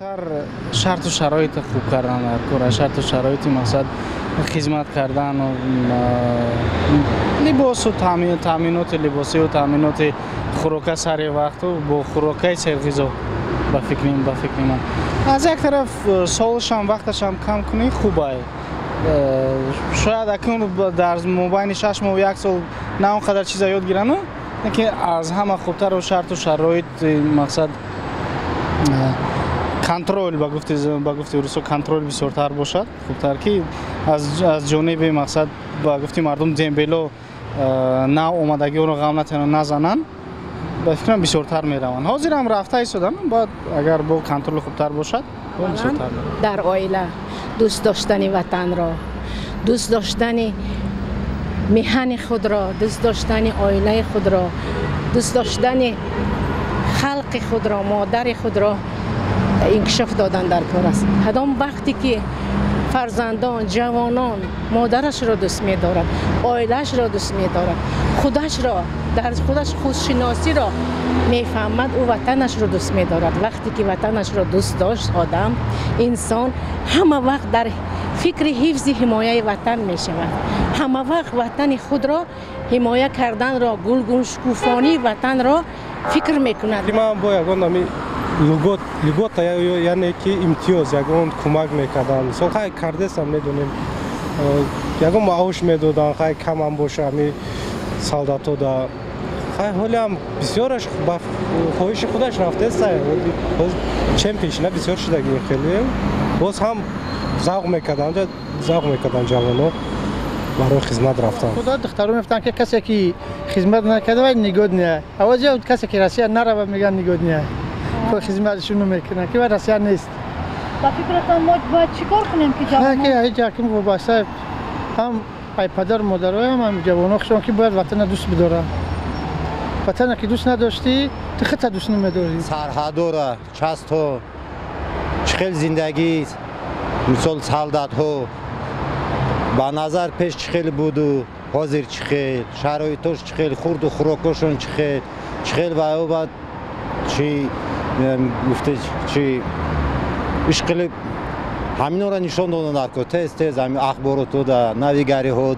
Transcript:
تر شرط و شرایط خوب کردن در کار، شرط و شرایط مقصد خدمت کردن و لباس و تامینات لباسی و تامینات خوراک سر وقت و با خوراکای سرغذا با فکر من از یک طرف سالش هم وقتش هم کم کنی خوبه. شاید اکنون در مابین 6 ماه و یک سال نه اونقدر چیزا یاد گیرن، که از همه خوبتر و شرط و شرایط مقصد کنترل با گفته روسو کنترل بسیارتر باشد، خوبتر که از جانب مقصد با گفته مردم دنبالو نه اومدگی رو غم نزنن، با فکرم بسیارتر میروند. حاضر هم رفته ایستادم، بعد اگر با کنترل خوبتر باشد بسیارتر. در عائله دوست داشتن وطن را، دوست داشتن میهن خود را، دوست داشتن عائله خود را، دوست داشتن خلق خود را، مادر خود را انکشاف دادن در کار است. کدام وقتی که فرزندان، جوانان مادرش را دوست می دارد، عائله‌اش را دوست می دارد، خودش را در خودش خودشناسی را میفهمد، او وطنش را دوست می دارد. وقتی که وطنش را دوست داشت آدم، انسان همه وقت در فکر حفظ حمایه وطن می شود، همه وقت وطن خود را حمایه کردن را، گلگون شکوفانی وطن را فکر می کند. لگوت یعنی که امتیاز یکون کمک میکردن، مثلا خیلی کردست هم میدونیم، یکون معاش میدادن، خیلی کم هم باشه همی سالداتو دا، خیلی حالی هم بسیارش با خواهش خودش رفته است، چند پیش نه بسیار شدگی خیلی باز هم ذوق میکردن جوانو برای خدمت رفتن. خدا دخترو میفتن که کسی که خدمت نکرده باید نگود نیه، آوازی کسی که رسیه نره میگن نگود نیه، که خدمتشون نمیکنن که رسیه نیست. با فکرتان ما باید چیکار کنیم که جوانان؟ که هیچ حکم وابسته هم ای پدر مادرای هم جوانانشون که باید وطن دوست بدارن. وطن که دوست نداشتی تو خودت دوست نمیداری. سرحدو را چاستو چخیل زندگی مثل سالدات ها با نظر پیش چخیل بودو حاضر چخیل شرایطش چخیل خورد و خوراکشون چخیل و او بعد چی گفته چی اشکال همین را نشان دادن در که تیز همین اخبارات و نویگری ها